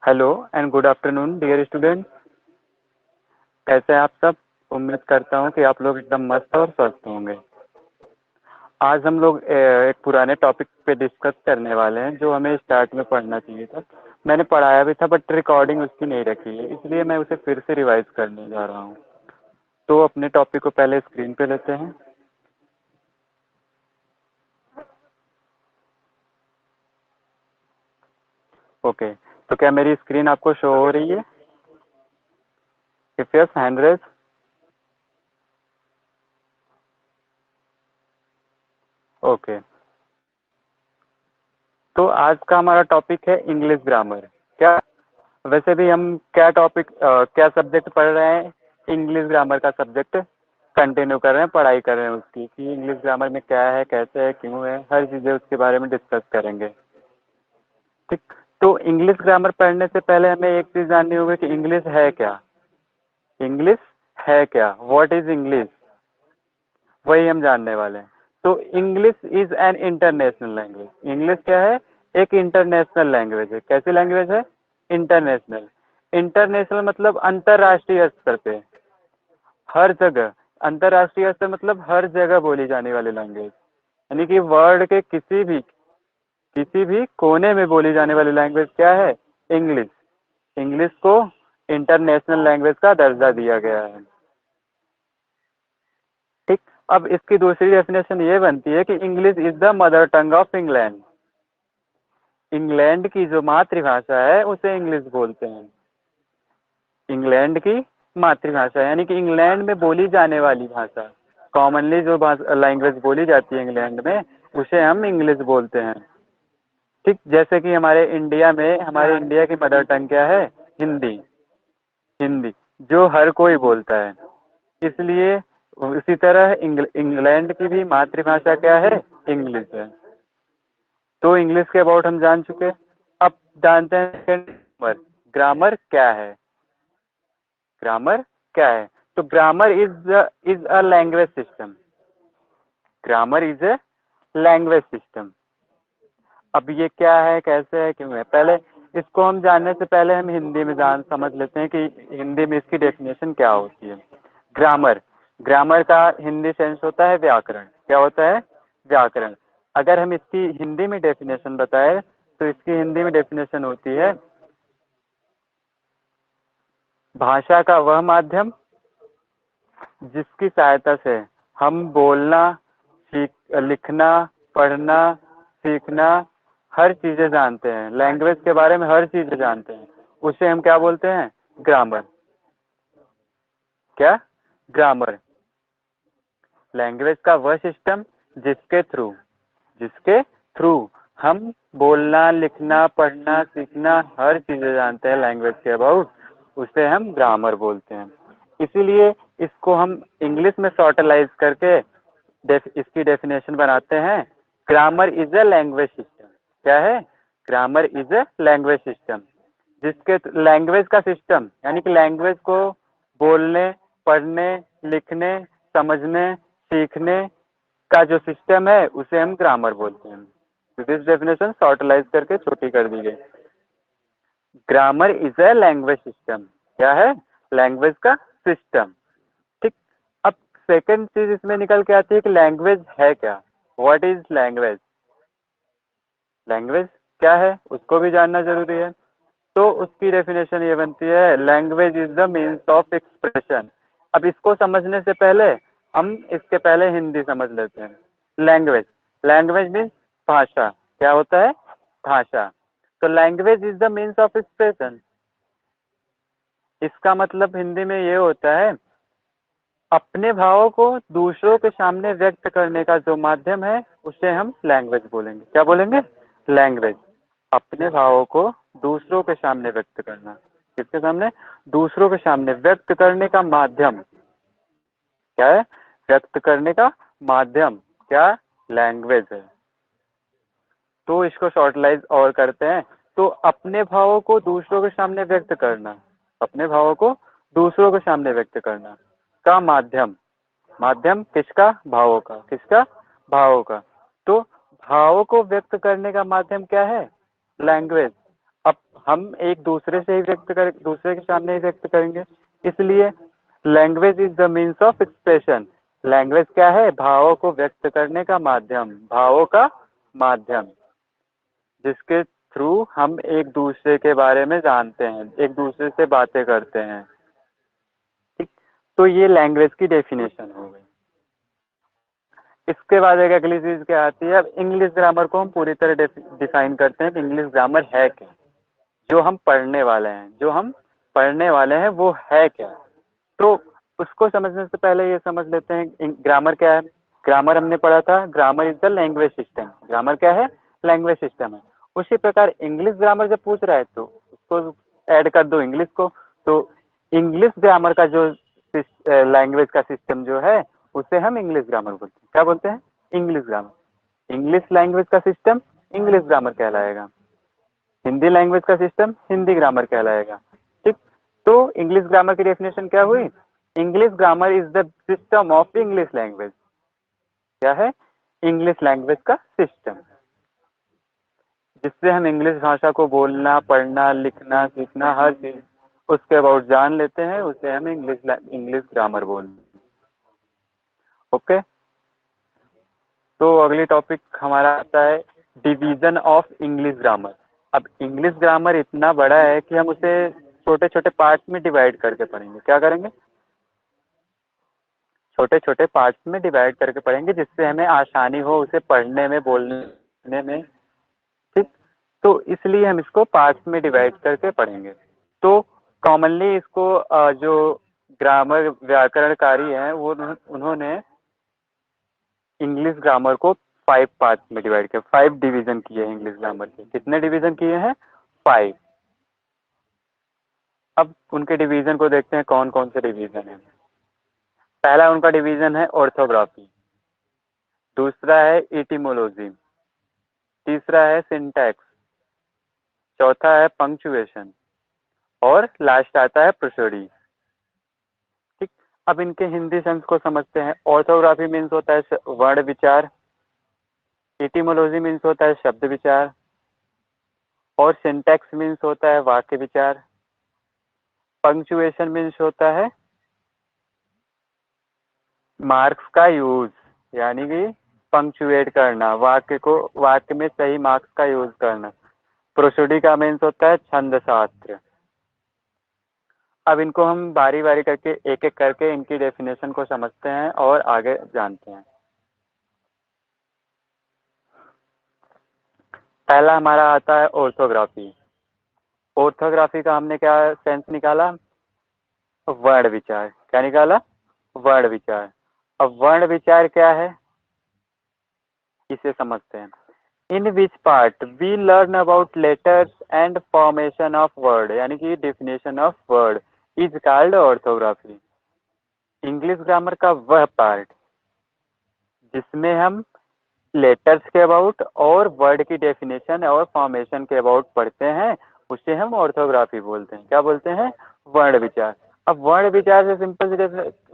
Hello and good afternoon dear student. कैसे हैं आप सब? उम्मीद करता हूं कि आप लोग एकदम मस्त और स्वस्थ होंगे। आज हम लोग एक पुराने टॉपिक पे डिस्कस करने वाले हैं जो हमें स्टार्ट में पढ़ना चाहिए था। मैंने पढ़ाया भी था बट रिकॉर्डिंग उसकी नहीं रखी है, इसलिए मैं उसे फिर से रिवाइज करने जा रहा हूँ। तो अपने टॉपिक को पहले स्क्रीन पे लेते हैं। ओके, तो क्या मेरी स्क्रीन आपको शो हो रही है? If yes, hand raise. Okay, तो आज का हमारा टॉपिक है इंग्लिश ग्रामर। क्या वैसे भी हम क्या सब्जेक्ट पढ़ रहे हैं? इंग्लिश ग्रामर का सब्जेक्ट कंटिन्यू कर रहे हैं, पढ़ाई कर रहे हैं उसकी कि इंग्लिश ग्रामर में क्या है, कैसे है, क्यों है, हर चीज़ें उसके बारे में डिस्कस करेंगे। ठीक, तो इंग्लिश ग्रामर पढ़ने से पहले हमें एक चीज़ जाननी होगी कि इंग्लिश है क्या। इंग्लिश है क्या, व्हाट इज इंग्लिश, वही हम जानने वाले हैं। तो English is an international language. English क्या है? एक इंटरनेशनल लैंग्वेज है। कैसी लैंग्वेज है? इंटरनेशनल। इंटरनेशनल मतलब अंतर्राष्ट्रीय स्तर पे, हर जगह। अंतर्राष्ट्रीय स्तर मतलब हर जगह बोली जाने वाली लैंग्वेज, यानी कि वर्ल्ड के किसी भी कोने में बोली जाने वाली लैंग्वेज क्या है? इंग्लिश। इंग्लिश को इंटरनेशनल लैंग्वेज का दर्जा दिया गया है। ठीक, अब इसकी दूसरी डेफिनेशन ये बनती है कि English is the mother tongue of England. England की जो मातृभाषा है उसे इंग्लिश बोलते हैं। इंग्लैंड की मातृभाषा यानी कि इंग्लैंड में बोली जाने वाली भाषा, कॉमनली जो लैंग्वेज बोली जाती है इंग्लैंड में, उसे हम इंग्लिश बोलते हैं। ठीक, जैसे कि हमारे इंडिया की मदर टंग क्या है? हिंदी। हिंदी जो हर कोई बोलता है, इसलिए उसी तरह इंग्लैंड की भी मातृभाषा क्या है? इंग्लिश है। तो इंग्लिश के अबाउट हम जान चुके। अब जानते हैं ग्रामर। ग्रामर क्या है? ग्रामर क्या है? तो grammar is a language system. Grammar is a language system. अब ये क्या है, कैसे है, क्यों है, पहले इसको हम जानने से पहले हम हिंदी में समझ लेते हैं कि हिंदी में इसकी डेफिनेशन क्या होती है। ग्रामर, ग्रामर का हिंदी सेंस होता है व्याकरण। क्या होता है? व्याकरण। अगर हम इसकी हिंदी में डेफिनेशन बताए तो इसकी हिंदी में डेफिनेशन होती है भाषा का वह माध्यम जिसकी सहायता से हम बोलना, लिखना, पढ़ना, सीखना, हर चीजें जानते हैं, लैंग्वेज के बारे में हर चीजें जानते हैं, उसे हम क्या बोलते हैं? ग्रामर। क्या? ग्रामर। लैंग्वेज का वह सिस्टम जिसके थ्रू हम बोलना, लिखना, पढ़ना, सीखना, हर चीजें जानते हैं लैंग्वेज के अबाउट, उसे हम ग्रामर बोलते हैं। इसीलिए इसको हम इंग्लिश में शॉर्टलाइज करके इसकी डेफिनेशन बनाते हैं। Grammar is a language system. क्या है? Grammar is a language system, जिसके लैंग्वेज का सिस्टम यानी कि लैंग्वेज को बोलने, पढ़ने, लिखने, समझने, सीखने का जो सिस्टम है उसे हम ग्रामर बोलते हैं। तो दिस डेफिनेशन शॉर्टलाइज करके छोटी कर दी गई। Grammar is a language system. क्या है? लैंग्वेज का सिस्टम। ठीक, अब सेकंड चीज इसमें निकल के आती है कि लैंग्वेज है क्या। What is language? लैंग्वेज क्या है उसको भी जानना जरूरी है। तो उसकी डेफिनेशन ये बनती है, language is the means of expression. अब इसको समझने से पहले हम इसके पहले हिंदी समझ लेते हैं। लैंग्वेज, लैंग्वेज मीन्स भाषा। क्या होता है? भाषा। तो language is the means of expression, इसका मतलब हिंदी में ये होता है अपने भावों को दूसरों के सामने व्यक्त करने का जो माध्यम है उसे हम लैंग्वेज बोलेंगे। क्या बोलेंगे? लैंग्वेज। अपने भावों को दूसरों के सामने व्यक्त करना। किसके सामने? दूसरों के सामने व्यक्त करने का माध्यम क्या है? व्यक्त करने का माध्यम क्या? लैंग्वेज है। तो इसको शॉर्टलाइज और करते हैं। तो अपने भावों को दूसरों के सामने व्यक्त करना, अपने भावों को दूसरों के सामने व्यक्त करना का माध्यम। माध्यम किसका? भावों का। किसका? भावों का। तो भावों को व्यक्त करने का माध्यम क्या है? लैंग्वेज। अब हम एक दूसरे से ही दूसरे के सामने ही व्यक्त करेंगे, इसलिए language is the means of expression. Language क्या है? भावों को व्यक्त करने का माध्यम, भावों का माध्यम, जिसके थ्रू हम एक दूसरे के बारे में जानते हैं, एक दूसरे से बातें करते हैं। ठीक, तो ये लैंग्वेज की डेफिनेशन हो गई। इसके बाद एक अगली चीज क्या आती है? अब इंग्लिश ग्रामर को हम पूरी तरह डिफाइन करते हैं कि इंग्लिश ग्रामर है क्या। जो हम पढ़ने वाले हैं, जो हम पढ़ने वाले हैं वो है क्या। तो उसको समझने से पहले ये समझ लेते हैं ग्रामर क्या है। ग्रामर हमने पढ़ा था, grammar is the language system. Grammar क्या है? लैंग्वेज सिस्टम है। उसी प्रकार इंग्लिश ग्रामर जब पूछ रहा है तो उसको ऐड कर दो इंग्लिश को। तो इंग्लिश ग्रामर का जो लैंग्वेज का सिस्टम जो है उसे हम इंग्लिश ग्रामर बोलते हैं। क्या बोलते हैं? English grammar. इंग्लिश लैंग्वेज का सिस्टम इंग्लिश ग्रामर कहलाएगा। हिंदी लैंग्वेज का सिस्टम हिंदी ग्रामर कहलाएगा। ठीक, तो इंग्लिश ग्रामर की डेफिनेशन क्या हुई? English grammar is the system of English language. क्या है? इंग्लिश लैंग्वेज का सिस्टम, जिससे हम इंग्लिश भाषा को बोलना, पढ़ना, लिखना, सीखना, हर चीज उसके अबाउट जान लेते हैं, उसे हम इंग्लिश ग्रामर बोलते हैं। ओके, तो अगली टॉपिक हमारा आता है डिवीजन ऑफ इंग्लिश ग्रामर। अब इंग्लिश ग्रामर इतना बड़ा है कि हम उसे छोटे छोटे पार्ट्स में डिवाइड करके पढ़ेंगे। क्या करेंगे? छोटे छोटे पार्ट्स में डिवाइड करके पढ़ेंगे, जिससे हमें आसानी हो उसे पढ़ने में, बोलने में। ठीक, तो इसलिए हम इसको पार्ट्स में डिवाइड करके पढ़ेंगे। तो कॉमनली इसको जो ग्रामर व्याकरणकारी हैं वो उन्होंने इंग्लिश ग्रामर को 5 पार्ट्स में डिवाइड किया, 5 डिवीजन किए हैं इंग्लिश ग्रामर के। कितने डिवीजन किए हैं? 5। अब उनके डिवीजन को देखते हैं कौन कौन से डिवीजन है। पहला उनका डिवीजन है ऑर्थोग्राफी, दूसरा है इटिमोलॉजी, तीसरा है सिंटैक्स, चौथा है पंक्चुएशन, और लास्ट आता है प्रोसोडी। ठीक, अब इनके हिंदी सेंस को समझते हैं। ऑर्थोग्राफी मीन्स होता है वर्ण विचार, इटिमोलॉजी मीन्स होता है शब्द विचार, और सिंटैक्स मीन्स होता है वाक्य विचार, पंक्चुएशन मीन्स होता है मार्क्स का यूज, यानी कि पंक्चुएट करना, वाक्य में सही मार्क्स का यूज करना। प्रोसोडी का मीन्स होता है छंद शास्त्र। अब इनको हम बारी बारी करके एक एक करके इनकी डेफिनेशन को समझते हैं और आगे जानते हैं। पहला हमारा आता है ऑर्थोग्राफी। ऑर्थोग्राफी का हमने क्या सेंस निकाला? वर्ण विचार। क्या निकाला? वर्ण विचार। अब वर्ण विचार क्या है इसे समझते हैं। In which part we learn about letters and formation of word, यानी कि definition of word is called orthography. English grammar का वह पार्ट जिसमें हम लेटर्स के अबाउट और वर्ड की डेफिनेशन और फॉर्मेशन के अबाउट पढ़ते हैं, उसे हम ऑर्थोग्राफी बोलते हैं। क्या बोलते हैं? वर्ण विचार। अब वर्ण विचार से सिंपल से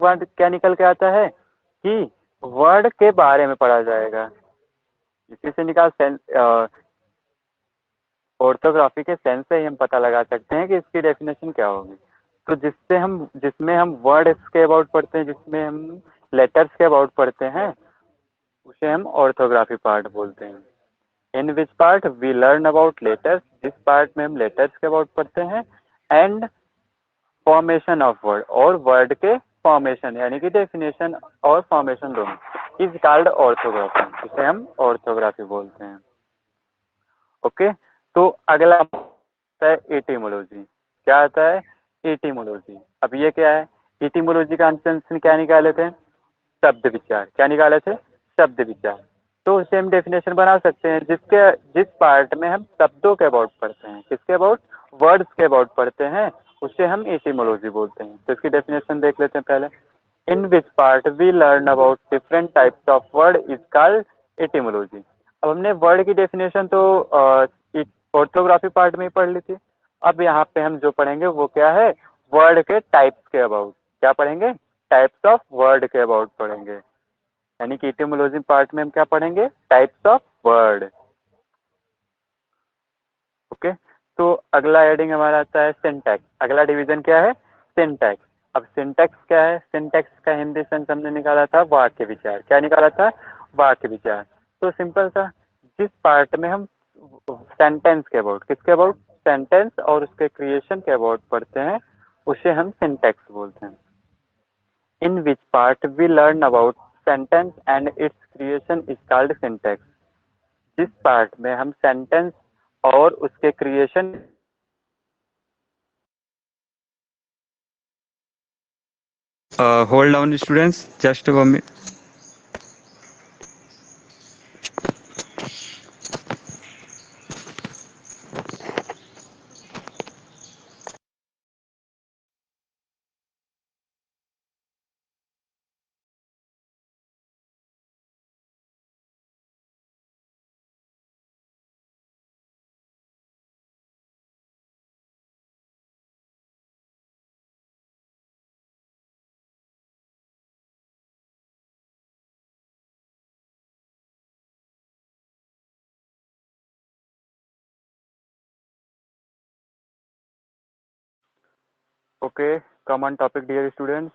वर्ड क्या निकल के आता है कि वर्ड के बारे में पढ़ा जाएगा। इसी से निकाल सेंस, ऑर्थोग्राफी के सेंस से ही हम पता लगा सकते हैं कि इसकी डेफिनेशन क्या होगी। तो जिसमें हम वर्ड्स के अबाउट पढ़ते हैं, जिसमें हम लेटर्स के अबाउट पढ़ते हैं, उसे हम ऑर्थोग्राफी पार्ट बोलते हैं। In which part we learn about letters, जिस पार्ट में हम लेटर्स के अबाउट पढ़ते हैं, एंड फॉर्मेशन ऑफ वर्ड, और वर्ड के फॉर्मेशन यानी कि डेफिनेशन और फॉर्मेशन दोनों, इज कॉल्ड ऑर्थोग्राफी। इसे हम ऑर्थोग्राफी बोलते हैं। ओके, तो अगला आता है एटिमोलॉजी। क्या आता है? एटिमोलॉजी। अब ये क्या है? एटिमोलॉजी का आंसर क्या निकाले थे? शब्द विचार। क्या निकाले थे? शब्द विचार। तो उसे हम डेफिनेशन बना सकते हैं जिस पार्ट में हम शब्दों के अबाउट पढ़ते हैं, किसके अबाउट? वर्ड्स के अबाउट पढ़ते हैं, उसे हम एटिमोलॉजी बोलते हैं। तो इसकी डेफिनेशन देख लेते हैं पहले। In which part we learn about different types of word is called etymology. अब हमने वर्ड की डेफिनेशन तो ऑर्थोग्राफी पार्ट में ही पढ़ ली थी। अब यहाँ पे हम जो पढ़ेंगे वो क्या है? वर्ड के टाइप्स के अबाउट। क्या पढ़ेंगे? टाइप्स ऑफ वर्ड के अबाउट पढ़ेंगे। यानी कि एटिमोलॉजी पार्ट में हम क्या पढ़ेंगे? Types of word. ओके, तो अगला हेडिंग हमारा आता है सिंटैक्स। अगला डिवीजन क्या है? सिंटैक्स। अब सिंटैक्स क्या है? सिंटैक्स का हिंदी सेंस हमने निकाला था वाक्य विचार। क्या निकाला था? वाक्य विचार। तो सिंपल सा, जिस पार्ट में हम सेंटेंस के अबाउट, किसके अबाउट? सेंटेंस और उसके क्रिएशन के अबाउट पढ़ते हैं, उसे हम सिंटैक्स बोलते हैं। In which part we learn about sentence and its creation is called syntax. जिस पार्ट में हम सेंटेंस और उसके creation, Hold on, students. Just a moment. Okay, common topic dear students.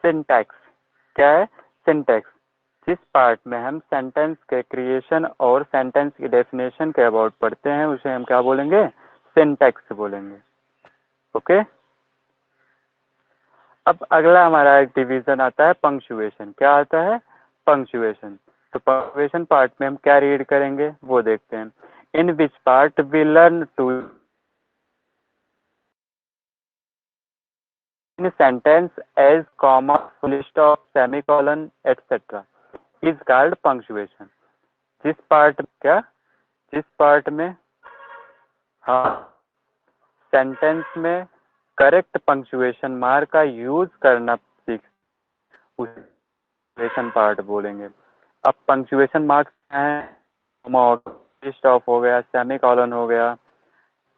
Syntax क्या है? सिंटैक्स जिस पार्ट में हम सेंटेंस के क्रिएशन और सेंटेंस की डेफिनेशन के अबाउट पढ़ते हैं, उसे हम क्या बोलेंगे? सिंटैक्स बोलेंगे। ओके। अब अगला हमारा एक डिवीजन आता है पंक्चुएशन। क्या आता है? पंक्चुएशन। तो पंक्चुएशन पार्ट में हम क्या रीड करेंगे वो देखते हैं। In which part we learn to in sentence as comma, full stop, semicolon etcetera is called punctuation. जिस पार्ट क्या, जिस पार्ट में हाँ सेंटेंस में करेक्ट पंक्चुएशन मार्क का यूज करना सीख, पंक्चुएशन पार्ट बोलेंगे। अब पंक्चुएशन मार्क्स हैं, स्टॉप हो गया, सेमी कॉलन हो गया,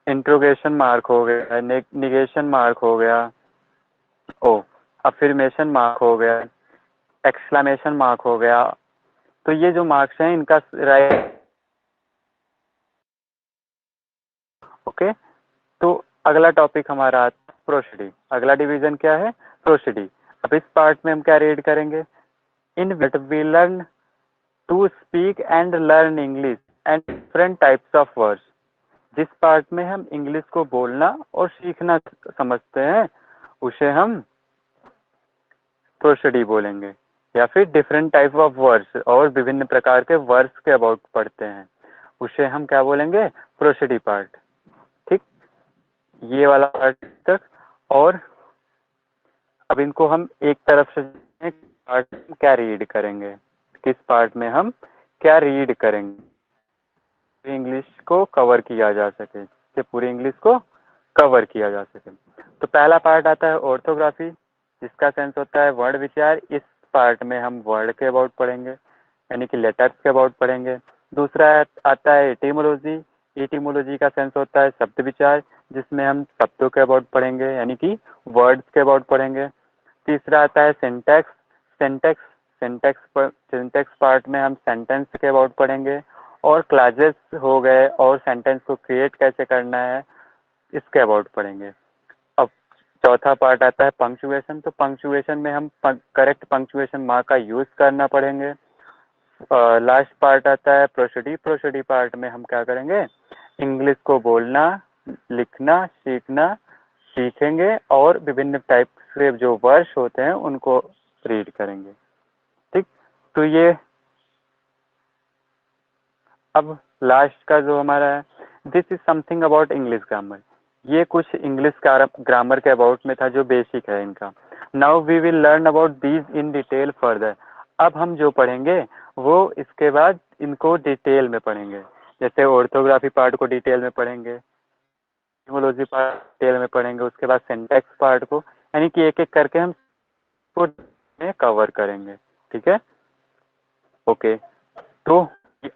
इंट्रोगेशन मार्क हो गया, निगेशन मार्क हो गया, ओ अफर्मेशन मार्क हो गया, एक्सक्लेमेशन मार्क हो गया। तो ये जो मार्क्स हैं इनका राइट। ओके। तो अगला टॉपिक हमारा आता है प्रोसीडी। अगला डिवीजन क्या है? प्रोसीडी। अब इस पार्ट में हम क्या रीड करेंगे? In which we learn to speak and learn English and different types of words. जिस पार्ट में हम इंग्लिश को बोलना और सीखना समझते हैं, उसे हम प्रोसीडी बोलेंगे। या फिर डिफरेंट टाइप ऑफ वर्ड्स, और विभिन्न प्रकार के वर्ड्स के अबाउट पढ़ते हैं, उसे हम क्या बोलेंगे? प्रोसीडी पार्ट। ठीक, ये वाला पार्ट तक। और अब इनको हम एक तरफ से पार्ट में क्या रीड करेंगे, किस पार्ट में हम क्या रीड करेंगे, इंग्लिश को कवर किया जा सके, कि पूरी इंग्लिश को कवर किया जा सके। तो पहला पार्ट आता है ऑर्थोग्राफी, जिसका सेंस होता है वर्ड विचार। इस पार्ट में हम वर्ड के अबाउट पढ़ेंगे, यानी कि लेटर्स के अबाउट पढ़ेंगे। दूसरा आता है एटिमोलॉजी। एटिमोलॉजी का सेंस होता है शब्द विचार, जिसमें हम शब्दों के अबाउट पढ़ेंगे, यानी कि वर्ड्स के अबाउट पढ़ेंगे। तीसरा आता है सिंटैक्स। सिंटैक्स सिंटैक्स पार्ट में हम सेंटेंस के अबाउट पढ़ेंगे, और क्लासेस हो गए, और सेंटेंस को क्रिएट कैसे करना है इसके अबाउट पढ़ेंगे। अब चौथा पार्ट आता है पंक्चुएशन। तो पंक्चुएशन में हम करेक्ट पंक्चुएशन मार्क का यूज करना पड़ेंगे। लास्ट पार्ट आता है प्रोसीडी। प्रोसीडी पार्ट में हम क्या करेंगे? इंग्लिश को बोलना, लिखना, सीखेंगे, और विभिन्न टाइप के जो वर्ड्स होते हैं उनको रीड करेंगे। ठीक, तो ये अब लास्ट का जो हमारा है, this is something about English grammar. ये कुछ इंग्लिश ग्रामर के अबाउट में था, जो बेसिक है इनका। Now we will learn about these in detail further. अब हम जो पढ़ेंगे वो इसके बाद इनको डिटेल में पढ़ेंगे। जैसे ऑर्थोग्राफी पार्ट को डिटेल में पढ़ेंगे, एटिमोलॉजी पार्ट डिटेल में पढ़ेंगे, उसके बाद सिंटैक्स पार्ट को, यानी कि एक एक करके हम में कवर करेंगे। ठीक है, ओके। तो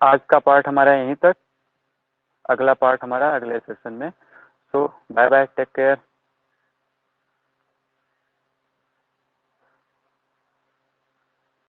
आज का पार्ट हमारा यहीं तक, अगला पार्ट हमारा अगले सेशन में। सो बाय बाय, टेक केयर।